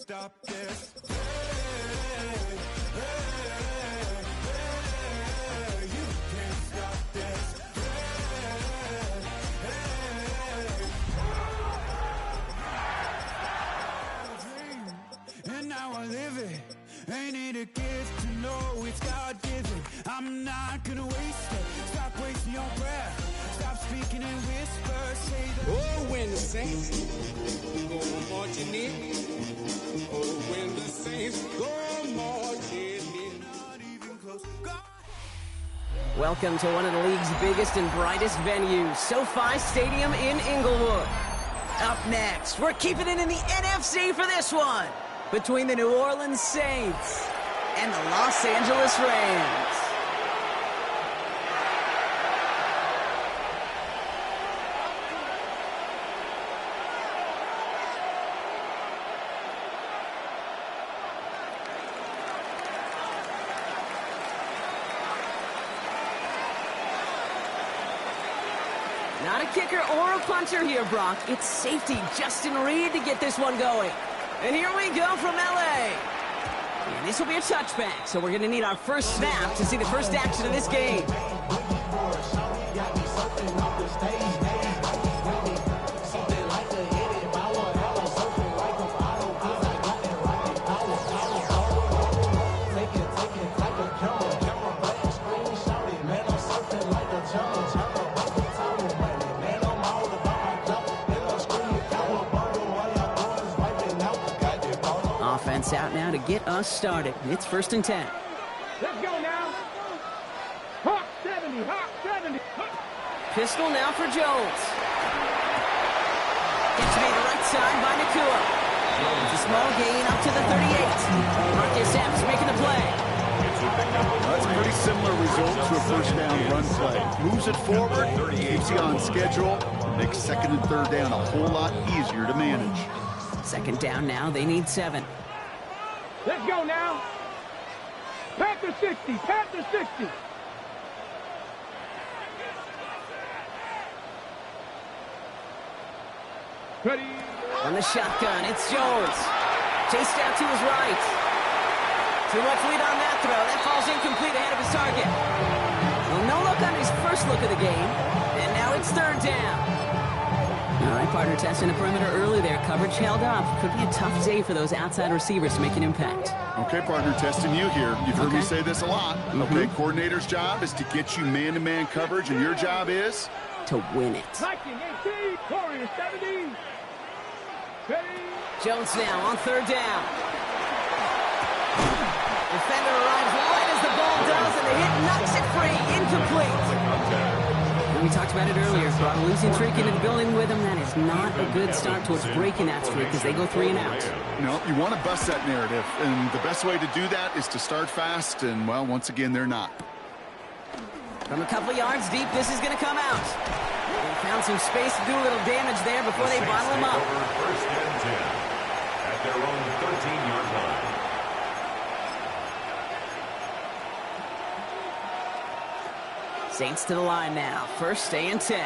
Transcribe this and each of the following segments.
stop this. You can't stop this. And now I live it. Ain't it a gift to know it's God-given? I'm not gonna waste it. Stop wasting your breath. Stop speaking in whispers. Say the oh, when the saints go marching in. Oh, when the saints go marching in. not even close. God. Welcome to one of the league's biggest and brightest venues, SoFi Stadium in Inglewood. Up next, we're keeping it in the NFC for this one, between the New Orleans Saints and the Los Angeles Rams. Not a kicker or a puncher here, Brock. It's safety Justin Reed to get this one going. And here we go from L.A. And this will be a touchback, so we're going to need our first snap to see the first action of this game. Offense out now to get us started. It's 1st and 10. Let's go now. Hawk 70, Hawk 70. Pistol now for Jones. Gets made right side by Nakua. It's a small gain up to the 38. Marcus Epps making the play. That's a pretty similar result to a first down run play. Moves it forward, keeps you on schedule, makes 2nd and 3rd down a whole lot easier to manage. 2nd down now, they need 7. Let's go now. Panther 60, Panther 60. Ready. On the shotgun, it's Jones. Chased out to his right. Too much lead on that throw. That falls incomplete ahead of his target. Well, no look on his first look of the game. And now it's 3rd down. All right, partner, testing the perimeter early there. Coverage held up. Could be a tough day for those outside receivers to make an impact. Okay, partner, testing you here. You've heard me say this a lot. Okay, coordinator's job is to get you man-to-man coverage, and your job is? To win it. Viking 18, Warrior 70. Ready. Jones now on 3rd down. Defender arrives right as the ball does, and the hit knocks it free. Incomplete. And we talked about it earlier. Brought a losing streak into the building with him. That is not a good start towards breaking that streak as they go 3 and out. No, you want to bust that narrative, and the best way to do that is to start fast, and, well, once again, they're not. From a couple of yards deep, this is going to come out. They found some space to do a little damage there before they bottle him up. 1st and 10 at their own 13-yard line. Saints to the line now. 1st and 10.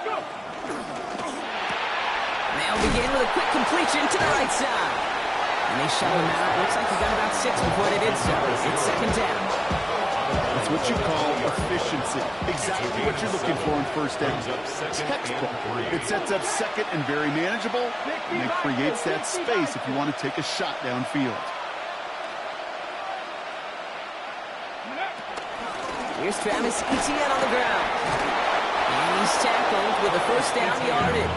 Go. They'll begin with a quick completion to the right side. And they shut him out. Looks like he got about 6 before they did so. It's 2nd down. That's what you call efficiency. Exactly what you're looking for in 1st down. Textbook. It sets up 2nd and very manageable, and it creates that space if you want to take a shot downfield. Here's Travis Etienne on the ground. And he's tackled with a 1st down yardage.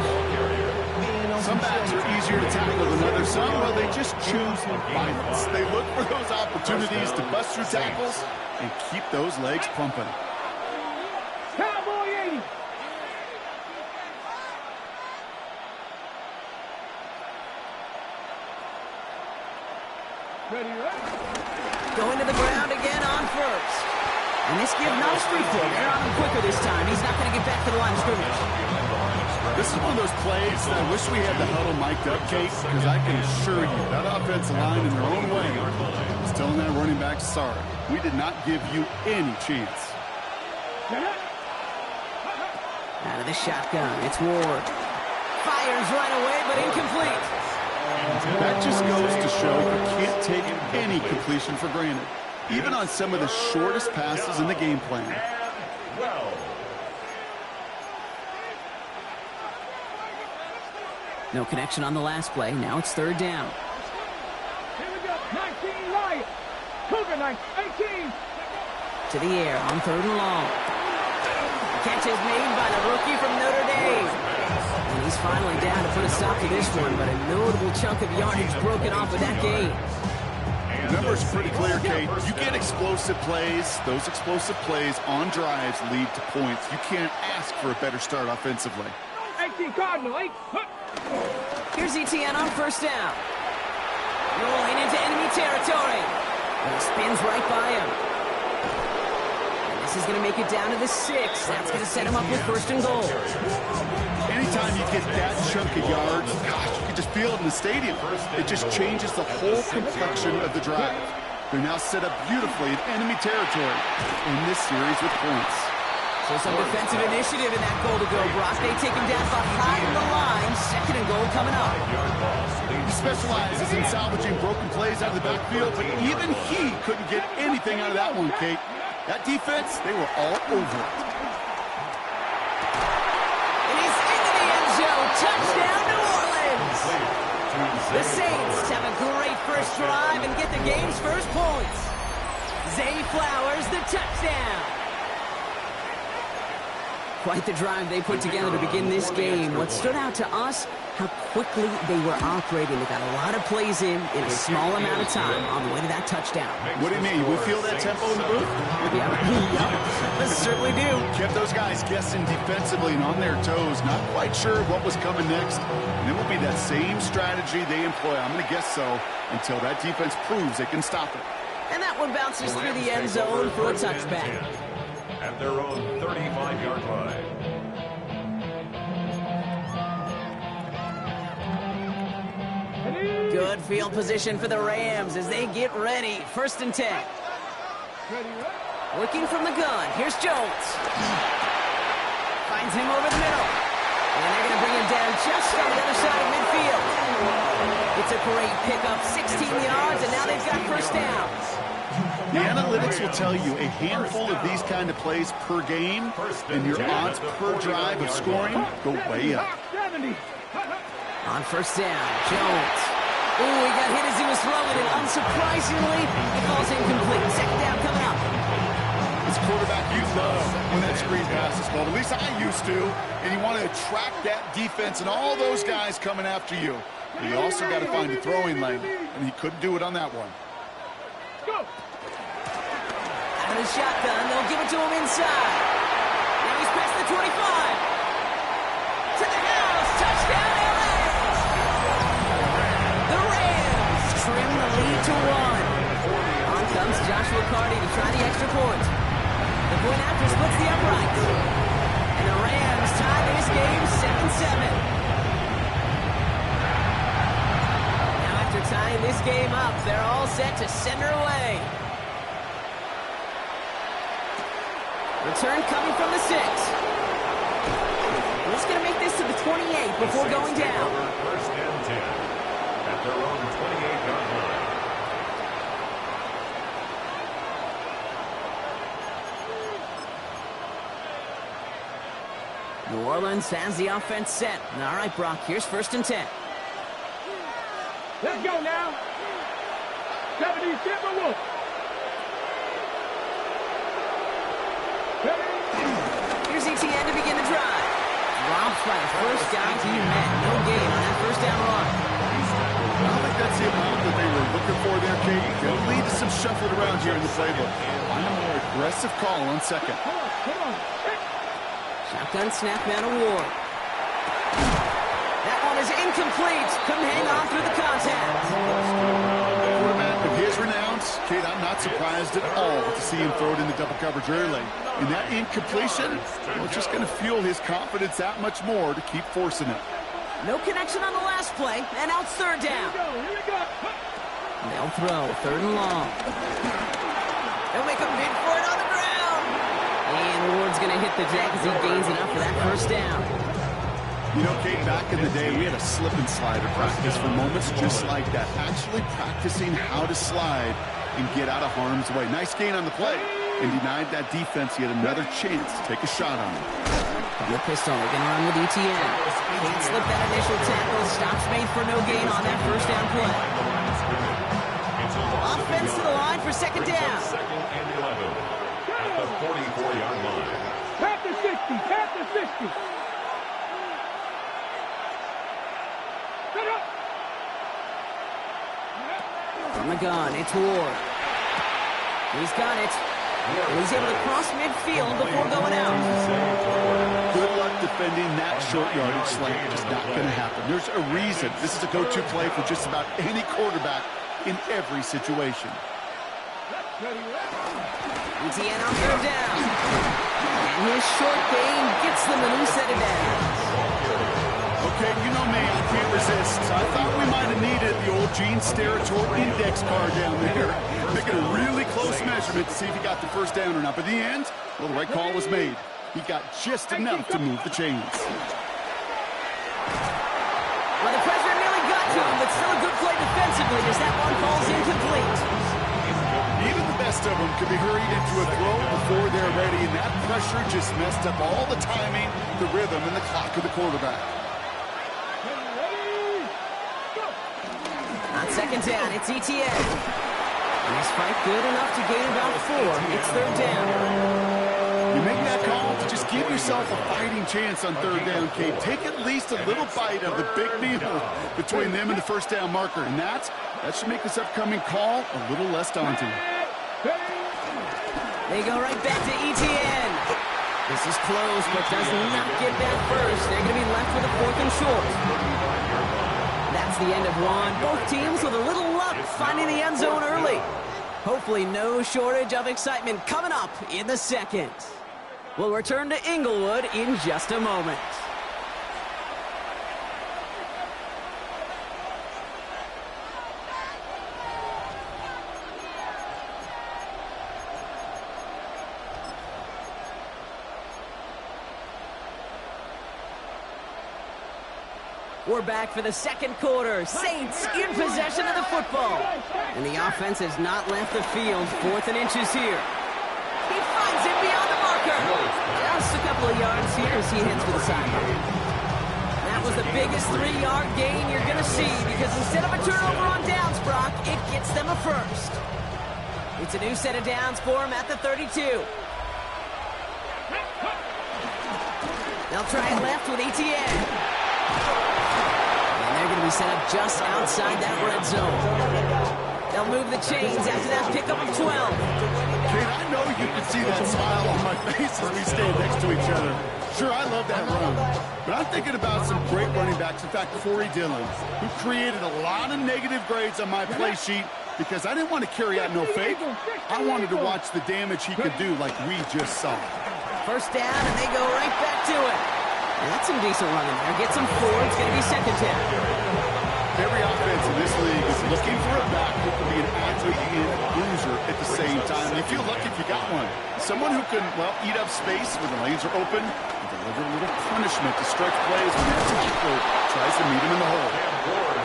Some backs are easier to tackle than others. Some, well, they just choose violence. They look for those opportunities to bust through tackles and keep those legs pumping. Cowboy 80. Ready, ready. Going to the ground again on 1st. And this give not a street play. They're on him quicker this time. He's not going to get back to the line of scrimmage. This is one of those plays that I wish we had the huddle mic'd up, Kate, because I can assure you that offensive line in their own way is telling that running back, sorry, we did not give you any chance. Out of the shotgun, it's Ward. Fires right away, but incomplete. That just goes to show you can't take any completion for granted, even on some of the shortest passes in the game plan. No connection on the last play. Now it's third down. Here we go. 19 Lions. Cougar 18. To the air on third and long. Catch is made by the rookie from Notre Dame. And he's finally down to put a stop to this one, but a notable chunk of yardage broken off of that game. The numbers are pretty clear, Kate. You get explosive plays. Those explosive plays on drives lead to points. You can't ask for a better start offensively. 18 Cardinal. 8. Here's Etienne on first down. Rolling into enemy territory. And he spins right by him. And this is going to make it down to the 6. That's going to set him up with first and goal. Anytime you get that chunk of yards, gosh, you can just feel it in the stadium. It just changes the whole complexion of the drive. They're now set up beautifully in enemy territory in this series with points. So some defensive initiative in that goal to go, Brock. They take him down behind the line. Second and goal coming up. He specializes in salvaging broken plays out of the backfield, but even he couldn't get anything out of that one, Kate. That defense, they were all over it. And he's into the end zone. Touchdown, New Orleans. The Saints have a great first drive and get the game's first points. Zay Flowers, the touchdown. Quite the drive they put together to begin this game. What stood out to us, how quickly they were operating. They got a lot of plays in a small amount of time on the way to that touchdown. What do you mean? We feel that tempo in the booth? Yeah, certainly do. Kept those guys guessing defensively and on their toes, not quite sure what was coming next. And it will be that same strategy they employ, I'm going to guess so, until that defense proves they can stop it. And that one bounces through the end zone for a touchback. At their own 35-yard line. Good field position for the Rams as they get ready. First and 10. Working from the gun. Here's Jones. Finds him over the middle. And they're going to bring him down just on the other side of midfield. It's a great pickup. 16 yards, and now they've got first down. The analytics will tell you a handful of these kind of plays per game, and your odds per drive of scoring go way up. On first down, Jones. Ooh, he got hit as he was throwing it. Unsurprisingly, it falls incomplete. Second down coming up. As a quarterback, you love when that screen pass is called. At least I used to. And you want to attract that defense and all those guys coming after you. But you also got to find a throwing lane, and he couldn't do it on that one. Go! Out of the shotgun, they'll give it to him inside. Now he's past the 25. To the house, touchdown LA! The Rams trim the lead to 1. On comes Joshua Carty to try the extra point. The point after splits the uprights. And the Rams tie this game 7-7. Now after tying this game up, they're all set to send her away. Return coming from the 6. And it's going to make this to the 28 before going down. First and 10 at their own 28-yard line. New Orleans has the offense set. All right, Brock, here's first and 10. Let's go now. 70 Timberwolves. Here's Etienne to begin the drive. Drops by the first guy he met. No gain on that first down run. I don't think that's the amount that they were looking for there, Kate. It'll lead to some shuffling around here in the playbook. Find a more aggressive call on second. Come on. Shotgun snap out of Ward. That one is incomplete. Couldn't hang on through the contact. Quarterback of his renown, Kate, I'm not surprised at all to see him throw it in the double coverage early. And that incompletion, well, it's just going to fuel his confidence that much more to keep forcing it. No connection on the last play, and out third down. Here we go. They'll throw, third and long. They'll make a bid for it on the ground. And Ward's going to hit the deck as he gains enough for that first down. You know, Kate, back in the day, we had a slip and slide at practice for moments just like that. Actually practicing how to slide and get out of harm's way. Nice gain on the play. And denied that defense yet another chance to take a shot on him. The pistol, they're going to run with ETN. Can't slip that initial tackle. Stops made for no gain on that first down play. Offense to the line for second down. Second and 11 at the 44-yard line. Pat the 60, pat the 60. From the gun, it's Ward. He's got it. And he's able to cross midfield before going out. Good luck defending that short yardage slant. Just not going to happen. There's a reason this is a go-to play for just about any quarterback in every situation. ETN on third down. And his short gain gets them a new set of downs. Okay, you know me, I can't resist. I thought we might have needed the old Gene Steratore index card down there. Making a really close measurement to see if he got the first down or not. But in the end, well, the right call was made. He got just enough to move the chains. Well, the pressure nearly got to him, but still a good play defensively as that one falls incomplete. Even the best of them could be hurried into a throw before they're ready, and that pressure just messed up all the timing, the rhythm, and the clock of the quarterback. On second down, it's ETN. And this fight good enough to gain about 4. It's third down. You make that call to just give yourself a fighting chance on third down, Kate. Take at least a little bite of the big meal between them and the first down marker. And that should make this upcoming call a little less daunting. They go right back to ETN. This is close, but does not get that first. They're going to be left with a 4th and short. That's the end of one. Both teams with a little luck finding the end zone early. Hopefully no shortage of excitement coming up in the second. We'll return to Inglewood in just a moment. We're back for the second quarter. Saints in possession of the football. And the offense has not left the field. 4th and inches here. He finds it beyond the marker. Just a couple of yards here as he heads for the sideline. That was the biggest 3-yard gain you're going to see because instead of a turnover on downs, Brock, it gets them a first. It's a new set of downs for him at the 32. They'll try it left with ETN. They're going to be set up just outside that red zone. They'll move the chains after that pickup of 12. Kate, I know you can see that smile on my face as we stand next to each other. Sure, I love that run. But I'm thinking about some great running backs. In fact, Corey Dillon, who created a lot of negative grades on my play sheet because I didn't want to carry out no fake. I wanted to watch the damage he could do like we just saw. First down, and they go right back to it. And that's some decent running there. Gets him 4. It's going to be second down. Every offense in this league is looking for a back who can be an athlete and a bruiser at the same time. You feel lucky if you got one. Someone who can, well, eat up space when the lanes are open and deliver a little punishment to stretch plays when that tackler tries to meet him in the hole.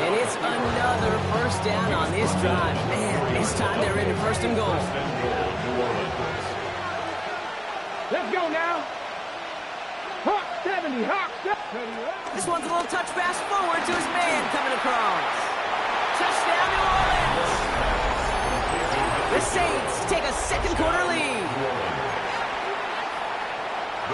And it's another first down on this drive. Man, this time they're into first and goal. Let's go now. Hawk 70, Hawk 70. This one's a little touch pass forward to his man coming across. Touchdown, New Orleans. The Saints take a second quarter lead.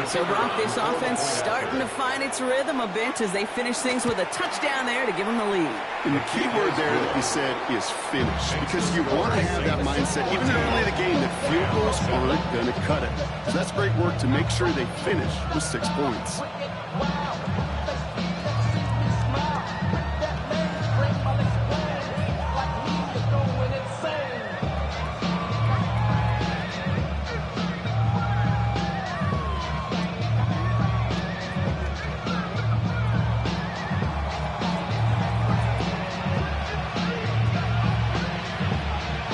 So, Brock, this offense starting to find its rhythm a bit as they finish things with a touchdown there to give them the lead. And the key word there that you said is finish, because you want to have that mindset, even early in the game, that field goals aren't going to cut it. So that's great work to make sure they finish with 6 points.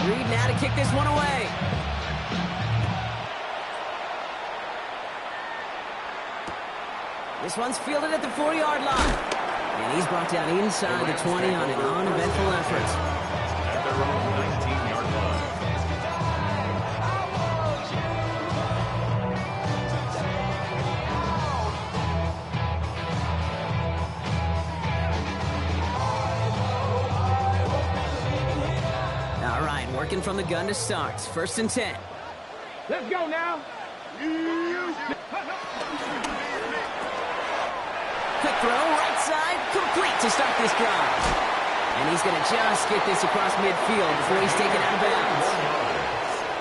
Reed now to kick this one away. This This one's fielded at the 40-yard line. And he's brought down inside the 20 on an uneventful effort. At their own 19-yard line. All right, working from the gun to start. 1st and 10. Let's go now. Quick throw, right side, complete to start this drive. And he's going to just get this across midfield before he's taken out of bounds.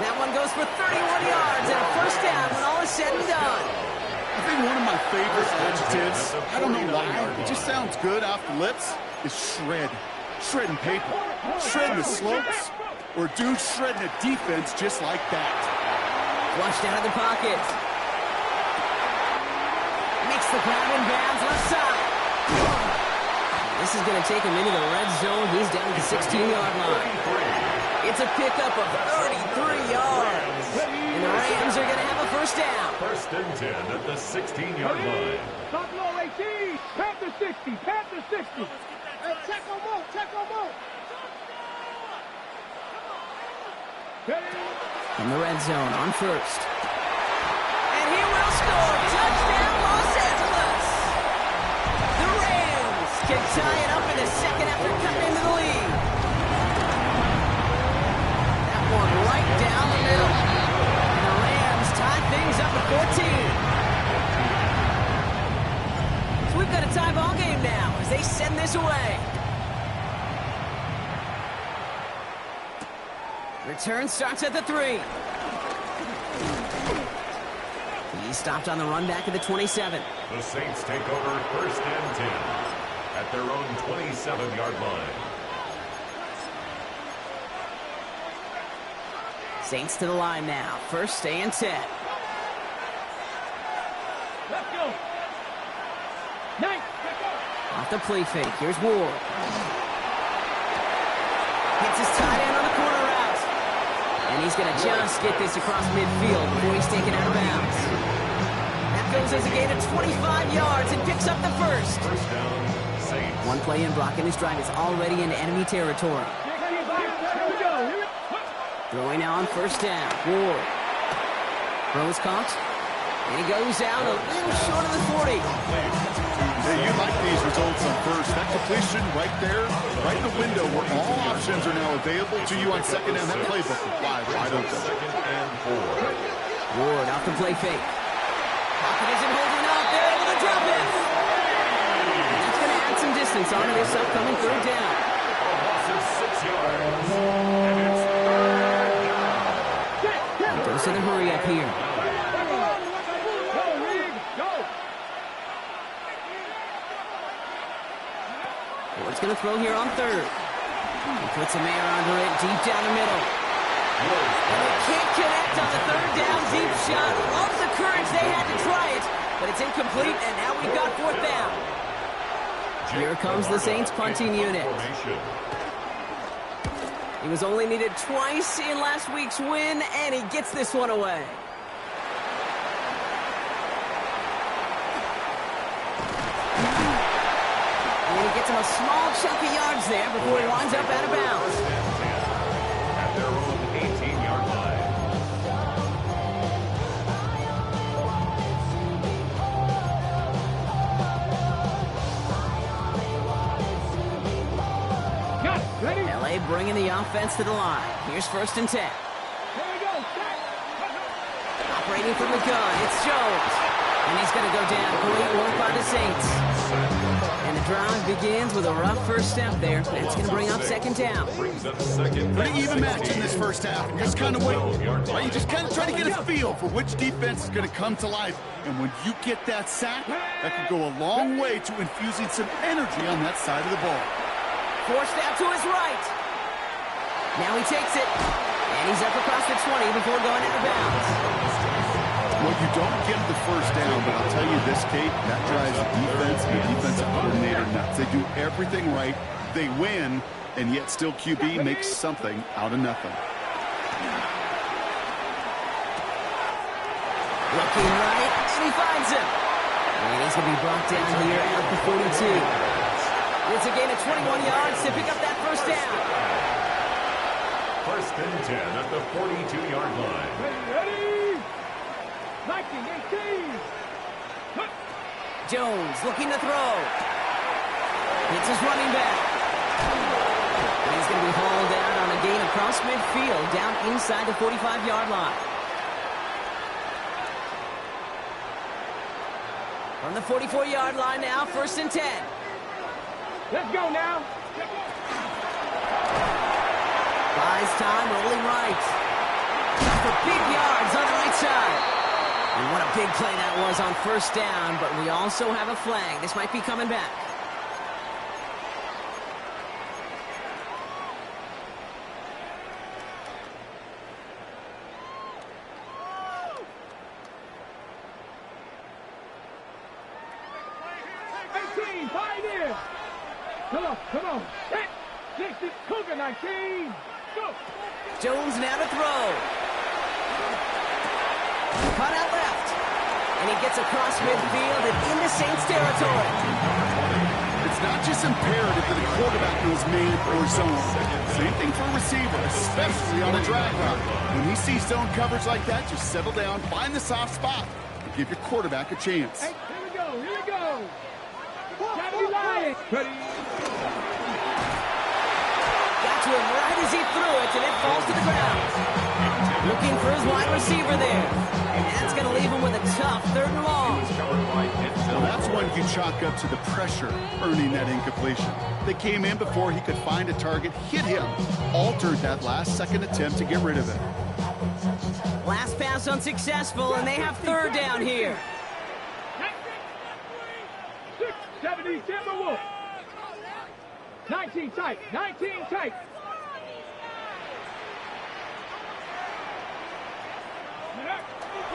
That one goes for 31 yards and a 1st down when all is said and done. I think one of my favorite adjectives, I don't know why, it just sounds good off the lips, is shred. Shredding paper. Shredding the slopes. Or dude shredding a defense just like that. Flushed out of the pocket. Makes the grab in bounds left side. This is going to take him into the red zone. He's down at the 16-yard line. It's a pickup of 33 yards. And the Rams are going to have a 1st down. 1st and 10 at the 16-yard line. Stop low, 18. Panther 60. Panther 60. Hey, check them out. Check them out. In the red zone on 1st. And he will score. Touchdown, Los Angeles. The Rams can tie it up in the 2nd after cutting into the lead. That one right down the middle. And the Rams tie things up at 14. So we've got a tie ball game now as they send this away. Return starts at the 3. He stopped on the run back at the 27. The Saints take over 1st and 10 at their own 27-yard line. Saints to the line now. 1st and 10. Let's go. Nice. Off the play fake. Here's Ward. Hits his tight end on the corner route. And he's going to just get this across midfield before he's taken out of bounds. That goes as a gain of 25 yards and picks up the 1st. 1st down, Saints. One play in block, and this drive is already into enemy territory. Throwing now on 1st down. Ward. Throws caught. And he goes out a little short of the 40. Hey, you like these results on 1st. That completion right there, right in the window where all options are now available to you on 2nd down. That playbook is wide open. 2nd and 4. Ward off the play fake. Pocket isn't holding up. They're able to drop it. That's going to add some distance onto this upcoming 3rd down. A loss of 6 yards. And it's 3rd down. Goes to the hurry up here. Ward's going to throw here on 3rd. He puts a man under it deep down the middle. And they can't connect on the 3rd down deep shot. Love the courage they had to try it, but it's incomplete, and now we've got 4th down. Here comes the Saints punting unit. He was only needed twice in last week's win, and he gets this one away. And he gets him a small chunk of yards there before he winds up out of bounds. At their own 18-yard line. Ready? LA bringing the offense to the line. Here's 1st and 10. Here we go. Operating from the gun, it's Jones. And he's going to go down. Great work by the Saints. And the drive begins with a rough 1st step there. That's going to bring up 2nd down. Brings up 2nd. Pretty even match in this 1st half. You're just kind of waiting. Right? You just kind of try to get a feel for which defense is going to come to life. And when you get that sack, that could go a long way to infusing some energy on that side of the ball. Forced out to his right. Now he takes it. And he's up across the 20 before going out of bounds. Well, you don't get the 1st down, but I'll tell you this, Kate, that drives the defense and the defensive coordinator nuts. They do everything right. They win, and yet still QB makes something out of nothing. Looking right, and he finds him. And he's going to be brought down here at the 42. It's a gain of 21 yards to pick up that first down. First and 10 at the 42-yard line. Ready? 19-18. Jones looking to throw. It's his running back. And he's going to be hauled down on a gain across midfield, down inside the 45-yard line. From the 44-yard line now, first and 10. Let's go now. Buys time, rolling right. For big yards on the right side. And what a big play that was on first down, but we also have a flag. This might be coming back. Pioneer. Come on. Set. 60, Cougar 19. Go. Jones now to throw. Cut out left. And he gets across midfield and into Saints territory. It's not just imperative that a quarterback knows man or zone. Same thing for a receiver, especially on a drag route. When he sees zone coverage like that, just settle down, find the soft spot, and give your quarterback a chance. Hey, here we go. Gotta be lying. Ready? Got to him right as he threw it, and it falls to the ground. Looking for his wide receiver there. And that's going to leave him with a tough third and long. Well, that's one you chalk up to the pressure earning that incompletion. They came in before he could find a target, hit him, altered that last-second attempt to get rid of it. Last pass unsuccessful, and they have third down here. 70 Timberwolves. 19 tight. 19 tight.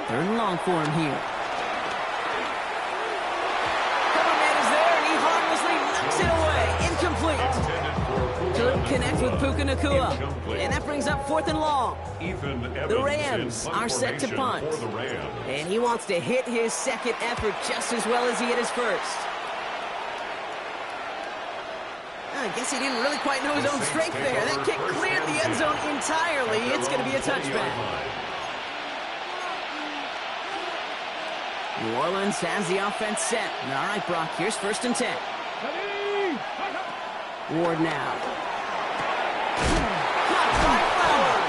Third and long for him here. Coverman is there, and he harmlessly knocks it away. Incomplete. Couldn't connect with Puka Nacua. And that brings up fourth and long. The Rams are set to punt. And he wants to hit his second effort just as well as he hit his first. I guess he didn't really quite know his own strength there. That kick cleared the end zone entirely. It's going to be a touchback. New Orleans has the offense set. All right, Brock, here's first and 10. Ward now. Caught by Flowers.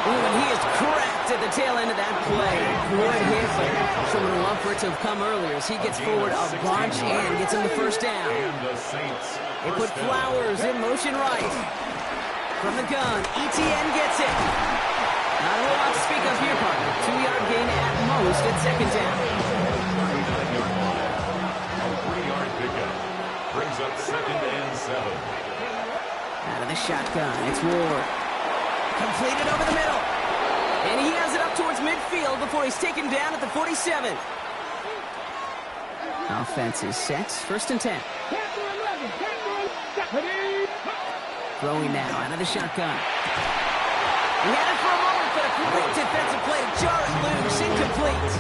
Ooh, and he is cracked at the tail end of that play. Good hit, but someone would love for it to have come earlier as he gets forward a bunch and gets him the first down. They put Flowers in motion right. From the gun, ETN gets it. Not a whole lot to speak of here, partner. 2-yard gain at most at second down. A 3-yard pickup brings up second and 7. Out of the shotgun, it's Ward. Completed over the middle. And he has it up towards midfield before he's taken down at the 47. Offense is set. First and 10. Throwing now out of the shotgun. He had it for a moment, but a great defensive play to jar it loose. Incomplete.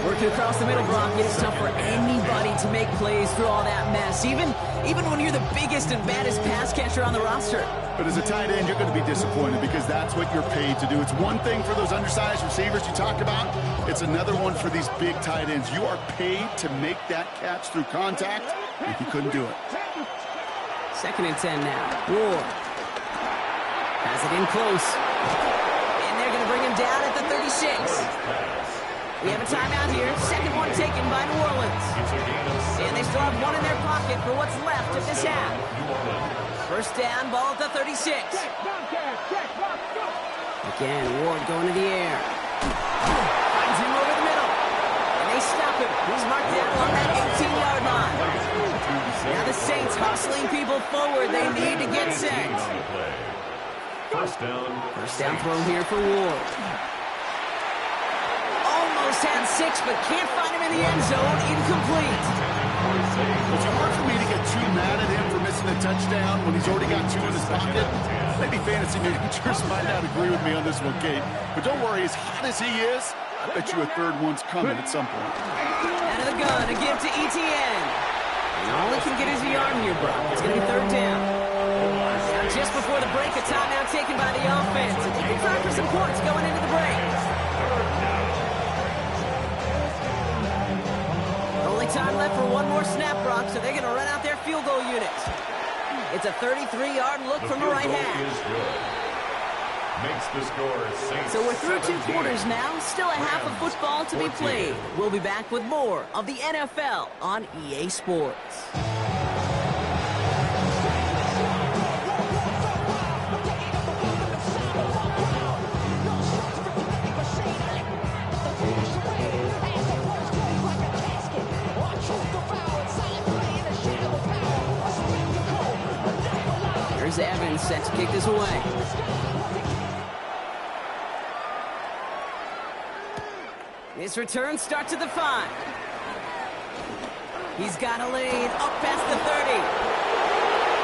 Working across the middle, Brock. It is tough for anybody to make plays through all that mess, even when you're the biggest and baddest pass catcher on the roster. But as a tight end, you're going to be disappointed because that's what you're paid to do. It's one thing for those undersized receivers you talked about. It's another one for these big tight ends. You are paid to make that catch through contact, and he couldn't do it. Second and 10 now. Ward has it in close. And they're going to bring him down at the 36. We have a timeout here. Second one taken by New Orleans. And they still have one in their pocket for what's left of this half. First down, ball at the 36. Again, Ward going to the air. Finds him over the middle. And they stop him. He's marked down on that 18-yard line. Now the Saints hustling people forward. They need to get set. First down Throw here for Ward. Almost had 6, but can't find him in the end zone. Incomplete. It's hard for me to get too mad at him for missing a touchdown when he's already got 2 in his pocket. Maybe fantasy managers might not agree with me on this one, Kate. But don't worry, as hot as he is, I bet you a third one's coming at some point. Out of the gun, a give to Etienne. And all he can get is a yard here, Brock. It's going to be third down. Now, just before the break, a timeout taken by the offense. And you can try for some points going into the break. Only time left for one more snap, Brock, so they're going to run out their field goal unit. It's a 33-yard look from the right half. Makes the score so we're through 2 quarters now. Still a half of football to be played. We'll be back with more of the NFL on EA Sports. Here's Evans set to kick this away. His return starts at the 5. He's got a lane up past the 30.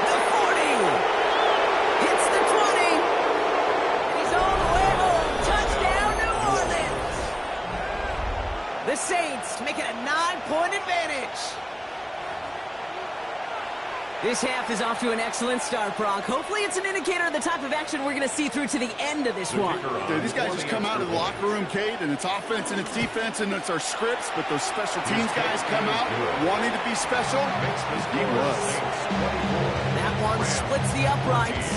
The 40. Hits the 20. And he's all the way home. Touchdown, New Orleans. The Saints make it a 9-point advantage. This half is off to an excellent start, Brock. Hopefully it's an indicator of the type of action we're going to see through to the end of this one. Dude, these guys just come out of the locker room, Kate, and it's offense and it's defense and it's our scripts, but those special teams guys come out wanting to be special. He was. That one splits the uprights.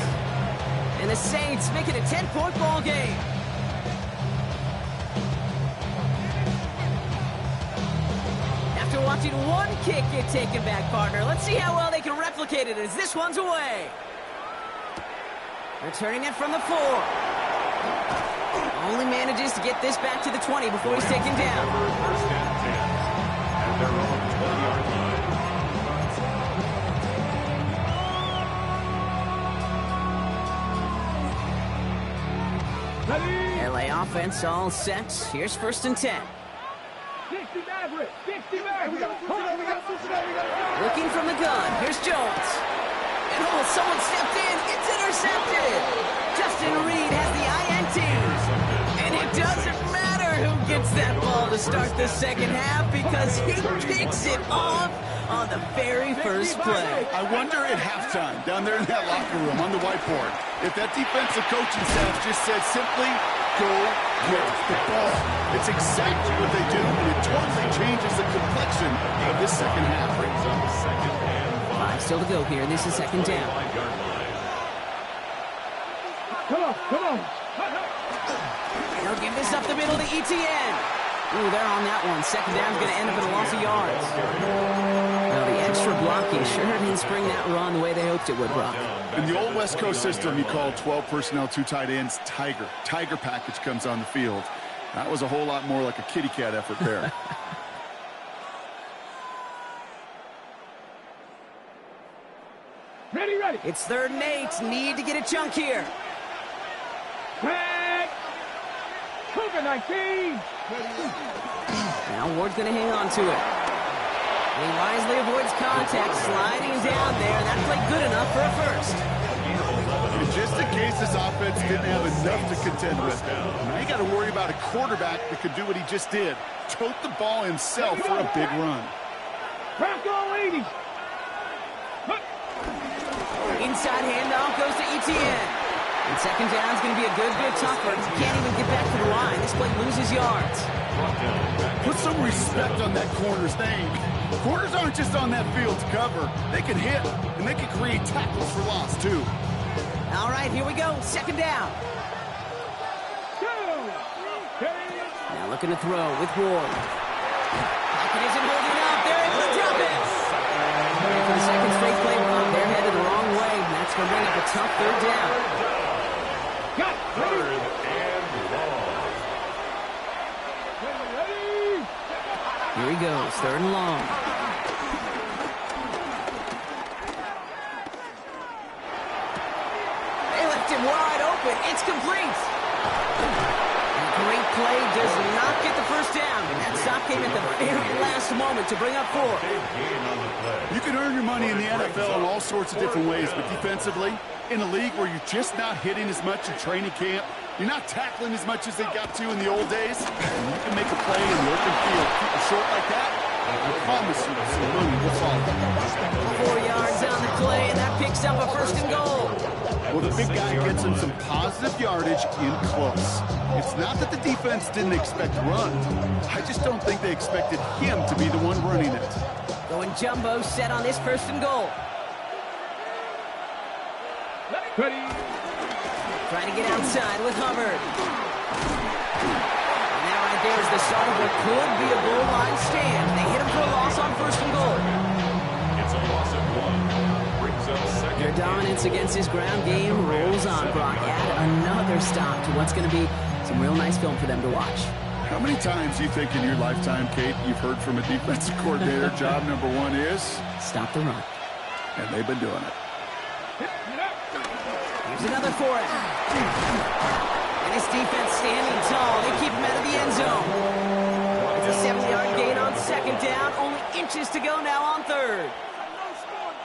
And the Saints make it a 10-point ball game. After watching one kick get taken back, partner, let's see how well they can replicate it as this one's away. Returning it from the 4. Only manages to get this back to the 20 before he's taken down. First and 10 at their own 20-yard line. LA offense all set. Here's first and 10. 60 Maverick! 60 Maverick! Looking from the gun. Here's Jones. And someone stepped in. It's intercepted. Justin Reed has the INT. And it doesn't matter who gets that ball to start the second half because he picks it off on the very first play. I wonder at halftime, down there in that locker room on the whiteboard, if that defensive coaching staff just said simply, go get the ball. It's exactly what they do, and it totally changes the complexion of this second half. Brings up second and 5. Still to go here. This is second down. Come on. They'll give this up the middle to Etienne. Ooh, they're on that one. Second down's going to end up in a loss of yards. Now, the extra blocking sure didn't spring that run the way they hoped it would, Brock. In the old West Coast system, you call 12 personnel, 2 tight ends, Tiger. Tiger package comes on the field. That was a whole lot more like a kitty cat effort there. Ready. It's 3rd and 8. Need to get a chunk here. Back. Cougar 19. Now Ward's going to hang on to it. He wisely avoids contact, sliding down there, and that played good enough for a first. And just in case this offense didn't have enough to contend with, now you got to worry about a quarterback that could do what he just did. Tote the ball himself for a big run. Crack all 80. Inside handoff goes to Etienne. And second down's going to be a good bit tougher. He can't even get back to the line. This play loses yards. Put some respect on that corner's name. Corners aren't just on that field to cover. They can hit, and they can create tackles for loss, too. All right, here we go. Second down. Now looking to throw with Ward. Pocket isn't holding up. They're able to drop it. And for the second straight play run, they're headed the wrong way. And that's going to bring up a tough third down. Third and long. Here he goes, 3rd and long. They left him wide open. It's complete. A great play does not get the first down. And that stop came at the very last moment to bring up 4. Big gain on the play. You can earn your money in the NFL in all sorts of different ways, but defensively, in a league where you're just not hitting as much in training camp, You're not tackling as much as they got to in the old days. And you can make a play in the open field. Keep it short like that, I promise you some money will follow. 4 yards on the play, and that picks up a 1st and goal. Well, the big guy gets him some positive yardage in close. It's not that the defense didn't expect run. I just don't think they expected him to be the one running it. Going jumbo set on this 1st and goal. Ready. Trying to get outside with Hubbard. And that right there is the start of what could be a goal line stand. They hit him for a loss on 1st and goal. It's a loss of 1. Brings up 2nd. Their dominance against this ground game rolls on, Brock. Add another stop to what's going to be some real nice film for them to watch. How many times do you think in your lifetime, Kate, you've heard from a defensive coordinator, job number 1 is? Stop the run. And they've been doing it. Here's another for it. And this defense standing tall. They keep him out of the end zone. It's a 7-yard gain on 2nd down. Only inches to go now on 3rd.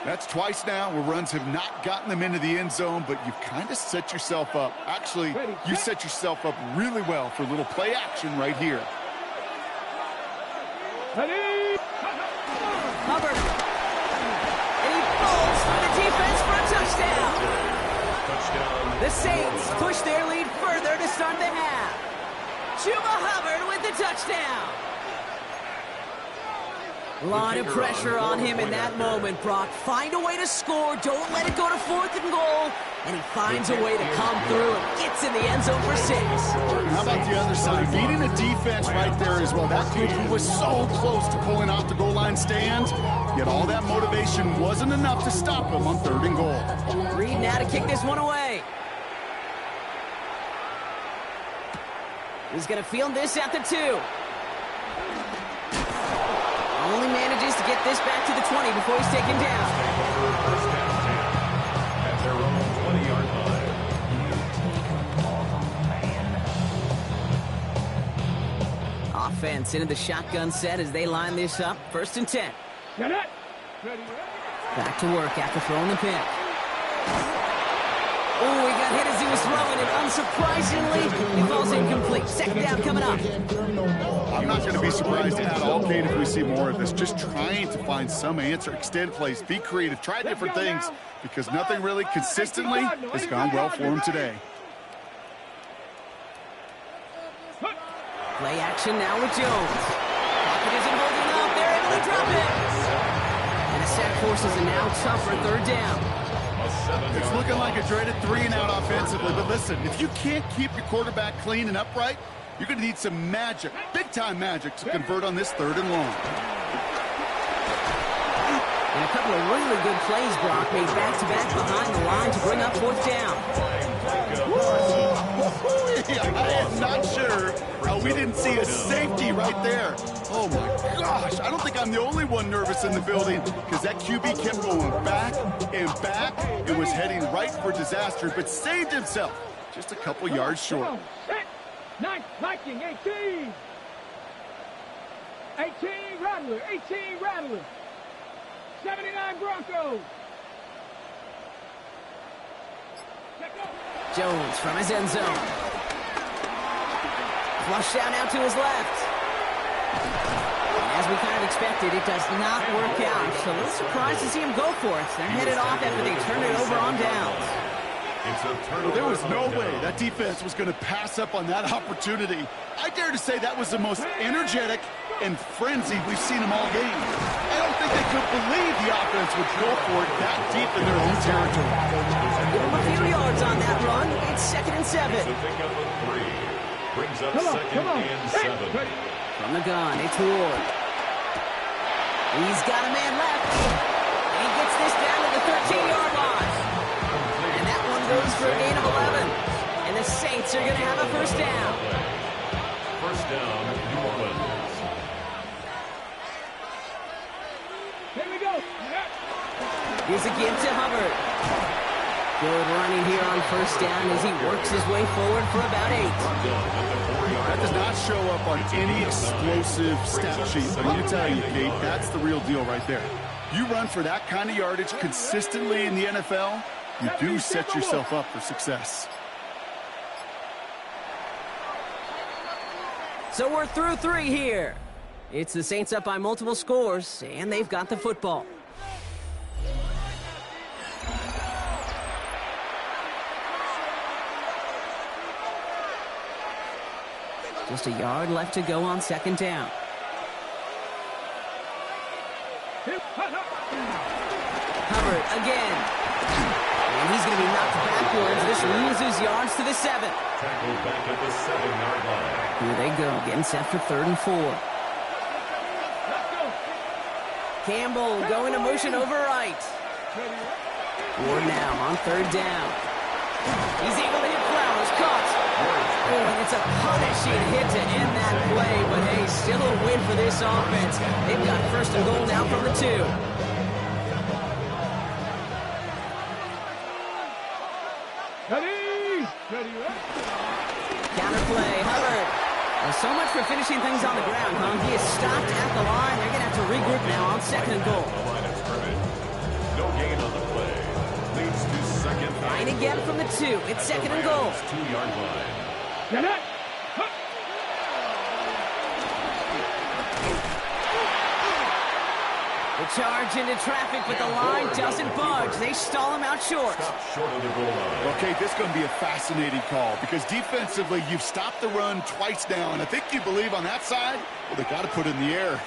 That's twice now where runs have not gotten them into the end zone, but you've kind of set yourself up. Actually, you set yourself up really well for a little play action right here. Ready. Hubbard. And he falls for the defense for a touchdown. Touchdown. The Saints push their lead further to start the half. Chuba Hubbard with the touchdown. A lot of pressure on him in that moment, Brock. Find a way to score. Don't let it go to 4th and goal. And he finds a way to come through and gets in the end zone for 6. How about the other side? Beating a defense right there as well. That group who was so close to pulling off the goal line stand, yet all that motivation wasn't enough to stop him on 3rd and goal. Reed now to kick this one away. He's going to field this at the 2. Only manages to get this back to the 20 before he's taken down. First down 10 at their own 20-yard line. Offense into the shotgun set as they line this up. 1st and 10. Got it. Ready. Back to work after throwing the pick. Oh, he got hit as he was throwing it. Unsurprisingly, he falls incomplete. 2nd down coming up. I'm not going to be surprised at all, Kate, if we see more of this. Just trying to find some answer, extend plays, be creative, try different things, because nothing really consistently has gone well for him today. Play action now with Jones. Pocket isn't holding up. They're able to drop it. And a sack forces a now tougher 3rd down. It's looking like a dreaded 3-and-out offensively, but listen, if you can't keep your quarterback clean and upright, you're going to need some magic, big-time magic, to convert on this 3rd and long. And a couple of really good plays, Brock, made back-to-back behind the line to bring up 4th down. I am not sure how we didn't see a safety right there. Oh, my gosh. I don't think I'm the only one nervous in the building, because that QB kept going back and was heading right for disaster, but saved himself just a couple yards short. 19, 18. 18 Rattler, 18 Rattler. 79 Broncos. Jones from his end zone. Flushed out now to his left. As we kind of expected, it does not work out. So a little surprised to see him go for it. They're headed off after they turned it over on downs. Well, there was no way that defense was going to pass up on that opportunity. I dare to say that was the most energetic and frenzied we've seen them all game. I don't think they could believe the offense would go for it that deep in their own territory. Give him a few yards on that run. It's 2nd and 7. It's a pickup of 3. Brings up 2nd and 7. From the gun, it's Ward. He's got a man left. He gets this down to the 13-yard line. And that one goes for a gain of 11. And the Saints are going to have a 1st down. 1st down, New Orleans. Here we go. Here's a give to Hubbard. Good running here on 1st down as he works his way forward for about 8. That does not show up on any explosive stat sheet, but I'm going to tell you, Kate, that's the real deal right there. You run for that kind of yardage consistently in the NFL, you do set yourself up for success. So we're through 3 here. It's the Saints up by multiple scores, and they've got the football. Just a yard left to go on second down. Hubbard again. And he's going to be knocked backwards. This loses yards to the 7. Tackled back at the 7-yard line. Here they go, getting set for 3rd and 4. Campbell going to motion over right. Ward now on 3rd down. He's able to hit Flowers, caught. Oh, and it's a punishing hit to end that play, but hey, still a win for this offense. They've got 1st and goal now from the 2. Counter play, Hubbard. Well, so much for finishing things on the ground, huh? He is stopped at the line. They're going to have to regroup now on 2nd and goal. The line of scrimmage. No gain on the play. Leads to second. Trying again from the 2. It's 2nd and goal. 2-yard line. The charge into traffic, but the line doesn't budge. They stall him out short. Stop short of the goal line. Okay, this is going to be a fascinating call because defensively, you've stopped the run twice now, and I think you believe on that side, well, they got to put it in the air.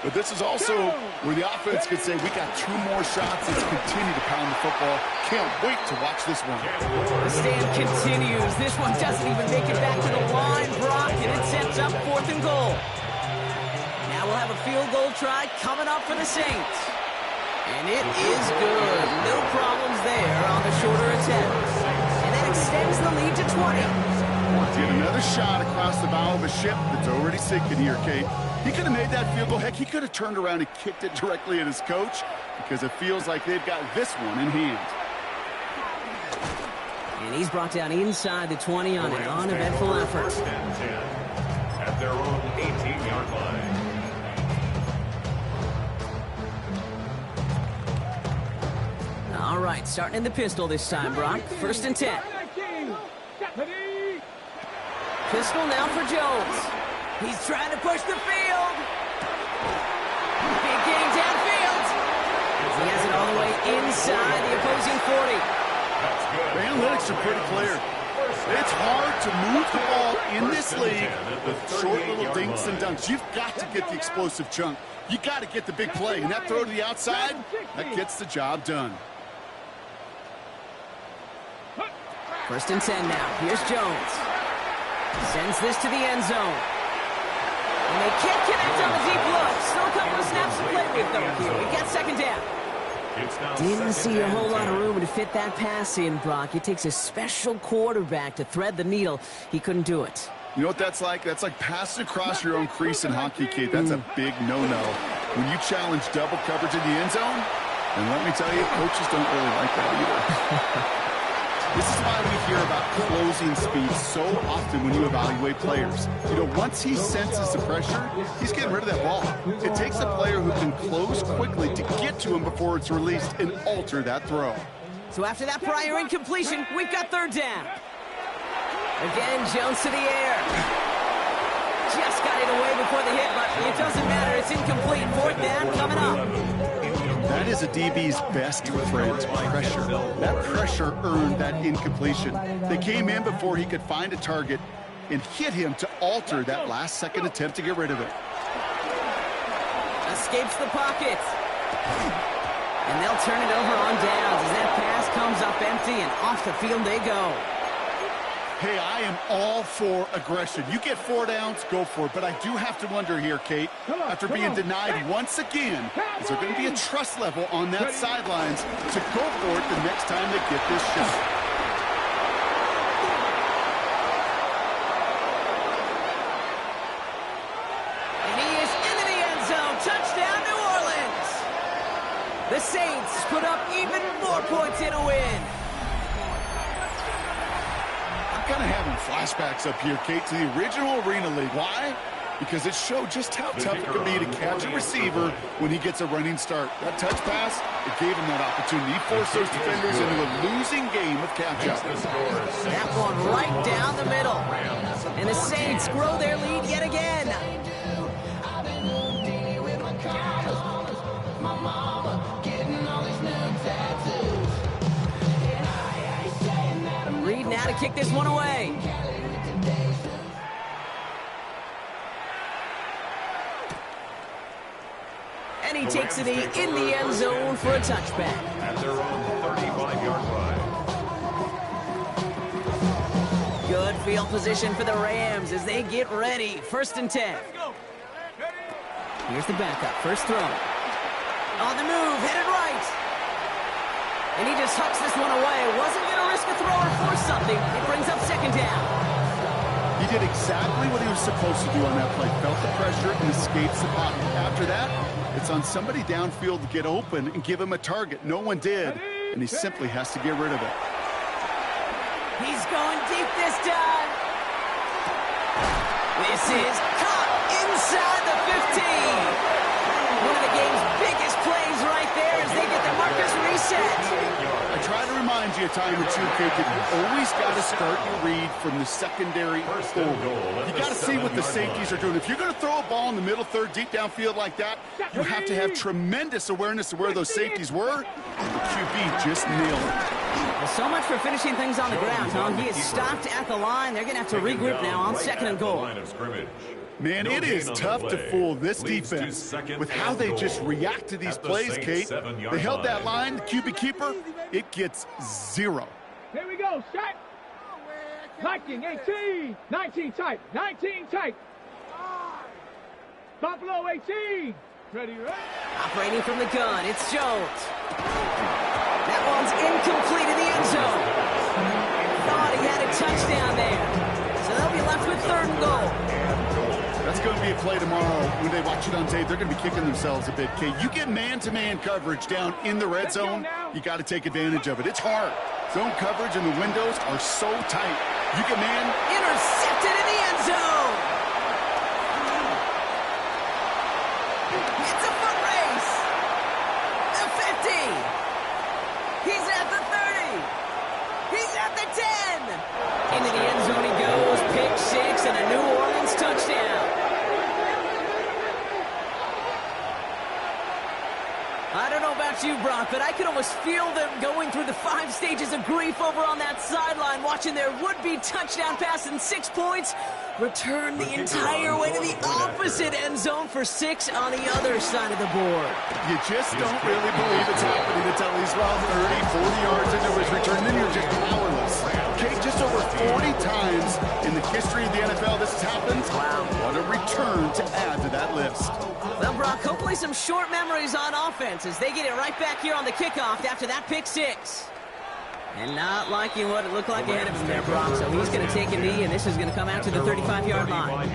But this is also where the offense could say, we got 2 more shots. Let's continue to pound the football. Can't wait to watch this one. The stand continues. This one doesn't even make it back to the line, Brock, and it sets up 4th and goal. Now we'll have a field goal try coming up for the Saints. And it is good. No problems there on the shorter attempt. And that extends the lead to 20. Get another shot across the bow of a ship that's already sinking here, Kate. He could have made that field goal. Heck, he could have turned around and kicked it directly at his coach because it feels like they've got this one in hand. And he's brought down inside the 20 on an uneventful effort. 1st and 10 at their own 18-yard line. All right, starting in the pistol this time, Brock. 1st and 10. Pistol now for Jones. He's trying to push the field. Big game downfield. He has it all the way inside the opposing 40. The analytics are pretty clear. It's hard to move the ball in this league with short little dinks and dunks. You've got to get the explosive chunk. You got to get the big play. And that throw to the outside, that gets the job done. 1st and 10 now. Here's Jones. Sends this to the end zone. And they can't connect on the deep look. Still a couple of snaps to play with, though, here. We got 2nd down. Didn't see a whole lot of room to fit that pass in, Brock. It takes a special quarterback to thread the needle. He couldn't do it. You know what that's like? That's like passing across your own crease in hockey, Kate. That's a big no-no. When you challenge double coverage in the end zone, and let me tell you, coaches don't really like that either. This is why we hear about closing speed so often when you evaluate players. You know, once he senses the pressure, he's getting rid of that ball. It takes a player who can close quickly to get to him before it's released and alter that throw. So after that prior incompletion, we've got 3rd down. Again, Jones to the air. Just got it away before the hit, but it doesn't matter. It's incomplete. 4th down coming up. That is a DB's best friend, pressure. That pressure earned that incompletion. They came in before he could find a target and hit him to alter that last-second attempt to get rid of it. Escapes the pocket. And they'll turn it over on downs as that pass comes up empty and off the field they go. Hey, I am all for aggression. You get 4 downs, go for it. But I do have to wonder here, Kate, after being denied once again, is there going to be a trust level on that sidelines to go for it the next time they get this shot? And he is into the end zone. Touchdown, New Orleans. The Saints put up even more points in a win. I'm kind of having flashbacks up here, Kate, to the original Arena League. Why? because it showed just how tough it can be to catch a receiver when he gets a running start. That touch pass, it gave him that opportunity. He forced those defenders into a losing game of catch-up. That one right down the middle. And the Saints grow their lead yet again. Reed now to kick this one away. And he takes it in the end zone for a touchback. At their own 35-yard line. Good field position for the Rams as they get ready. 1st and 10. Here's the backup. First throw. On the move, headed right. And he just hucks this one away. Wasn't going to risk a throw or force something. It brings up 2nd down. He did exactly what he was supposed to do on that play. Felt the pressure and escapes the pocket. After that, it's on somebody downfield to get open and give him a target. No one did, and he simply has to get rid of it. He's going deep this time. This is caught inside the 15. One of the game's biggest plays right there as they get the markers reset. I try to remind you a time or two, Kate, that you always got to start your read from the secondary forward. You got to see what the safeties are doing. If you're going to throw a ball in the middle third, deep downfield like that, you have to have tremendous awareness of where those safeties were. The QB just nailed it. Well, so much for finishing things on the ground, Tom. He is stopped at the line. They're going to have to regroup now on 2nd and goal. Man, it is tough to fool this defense with how they just react to these plays, Kate. They held that line, the QB keeper, it gets 0. Here we go, set. 19, 18, 19 tight, 19 tight. Buffalo 18. Ready, right? Operating from the gun, it's Jones. That one's incomplete in the end zone. Thought he had a touchdown there. So they'll be left with 3rd and goal. That's going to be a play tomorrow. When they watch it on tape, they're going to be kicking themselves a bit, Kate. You get man-to-man coverage down in the red zone, you got to take advantage of it. It's hard. Zone coverage and the windows are so tight. You get man. Intercepted in the end zone. It's a foot race. The 50. He's at the 30. He's at the 10. Into the end zone he goes. Pick 6 and a New Orleans touchdown. I don't know about you, Brock, but I could almost feel them going through the 5 stages of grief over on that sideline, watching their would-be touchdown pass in 6 points return the entire way to the opposite end zone for 6 on the other side of the board. You just don't really believe it's happening until he's about 30, 40 yards into his return, then you're just powerless. Okay, just over 40 times in the history of the NFL this has happened. Wow. What a return to add to that list. Well, Brock, hopefully some short memories on offense as they get it right back here on the kickoff after that pick 6. And not liking what it looked like ahead of him there, Brock. So he's going to take a knee, and this is going to come out to the 35-yard line.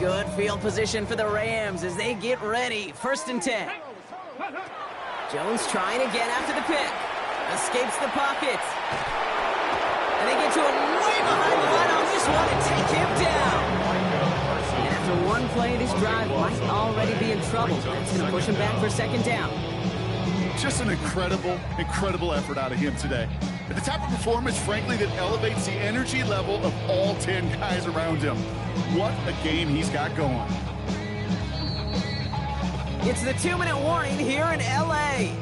Good field position for the Rams as they get ready. 1st and 10. Jones trying again after the pick. Escapes the pocket. And they get to him way behind the line on this one and take him down. And after one play, this drive might already be in trouble. That's going to push him back for 2nd down. Just an incredible effort out of him today. The type of performance, frankly, that elevates the energy level of all 10 guys around him. What a game he's got going. It's the 2-minute warning here in L.A.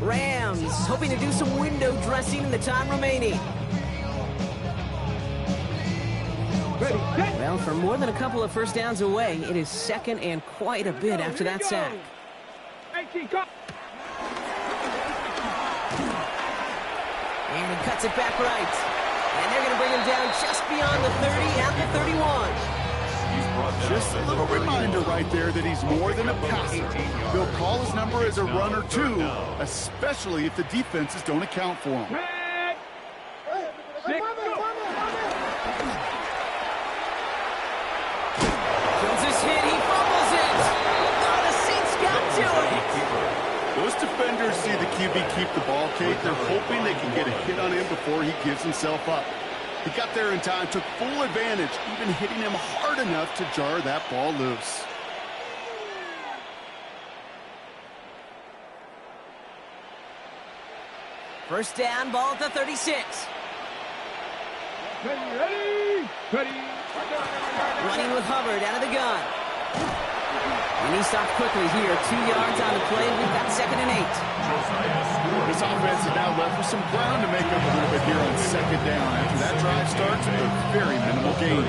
Rams hoping to do some window dressing in the time remaining. Well, for more than a couple of first downs away, it is 2nd and quite a bit after that sack. And he cuts it back right. And they're going to bring him down just beyond the 30 at the 31. Just a little reminder right there that he's more than a passer. They'll call his number as a runner, too, especially if the defenses don't account for him. Jones is hit. He fumbles it. Oh, the Saints got to it. defenders see the QB keep the ball, Kate, they're hoping they can get a hit on him before he gives himself up. He got there in time, took full advantage, even hitting him hard enough to jar that ball loose. First down, ball at the 36. Ready. Running with Hubbard out of the gun. And he stopped quickly here. 2 yards on the play. We've got 2nd and 8. This offense is now left with some ground to make up a little bit here on 2nd down. After that drive starts with a very minimal gain.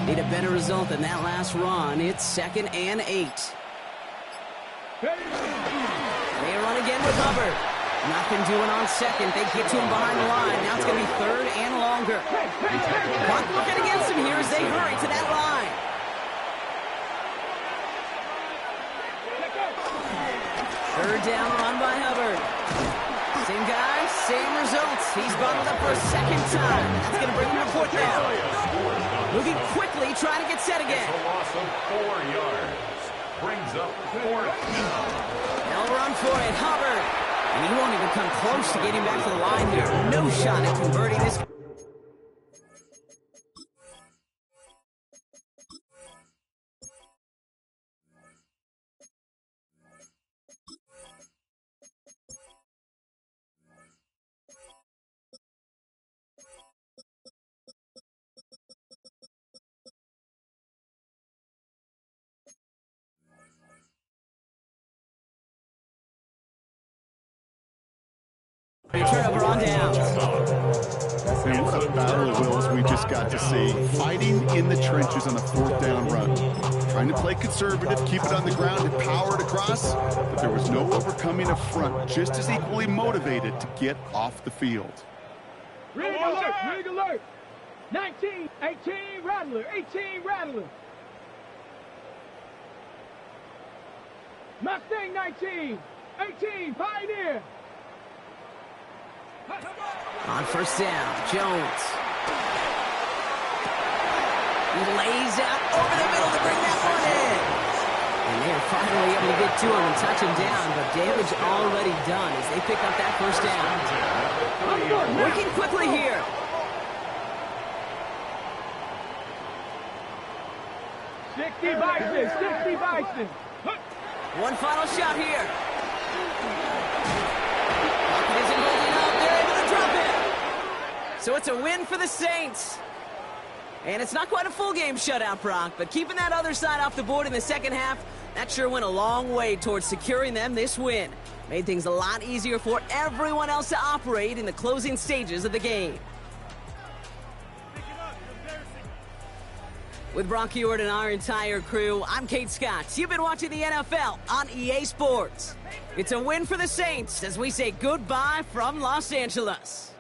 Need a better result than that last run. It's 2nd and 8. They run again with Hubbard. Nothing doing on 2nd. They get to him behind the line. Now it's going to be 3rd and longer. Clock working against him here as they hurry to that line. Third down run by Hubbard. Same guy, same results. He's bundled up for a 2nd time. That's going to bring him to 4th down. Moving quickly, trying to get set again. It's a loss of 4 yards. Brings up 4th down. They'll run for it, Hubbard. And he won't even come close to getting back to the line here. No shot at converting this. Turnover on downs. And what a battle of wills we just got to see. Fighting in the trenches on a 4th down run. Trying to play conservative, keep it on the ground, and power it across. But there was no overcoming a front, just as equally motivated to get off the field. Rig alert. 19, 18, Rattler. 18, Rattler. Mustang 19, 18, Pioneer. On 1st down, Jones. He lays out over the middle to bring that one in. And they are finally able to get to him and touch him down, but damage already done as they pick up that 1st down. Working quickly here. $60 Bison. One final shot here. Pocket isn't holding up. They're able to drop it. So it's a win for the Saints. And it's not quite a full game shutout, Brock, but keeping that other side off the board in the 2nd half, that sure went a long way towards securing them this win. Made things a lot easier for everyone else to operate in the closing stages of the game. With Brock Huard and our entire crew, I'm Kate Scott. You've been watching the NFL on EA Sports. It's a win for the Saints as we say goodbye from Los Angeles.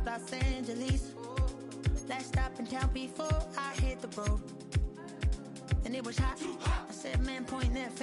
Los Angeles. Last stop in town before I hit the road. And it was hot. I said, man, point that fan.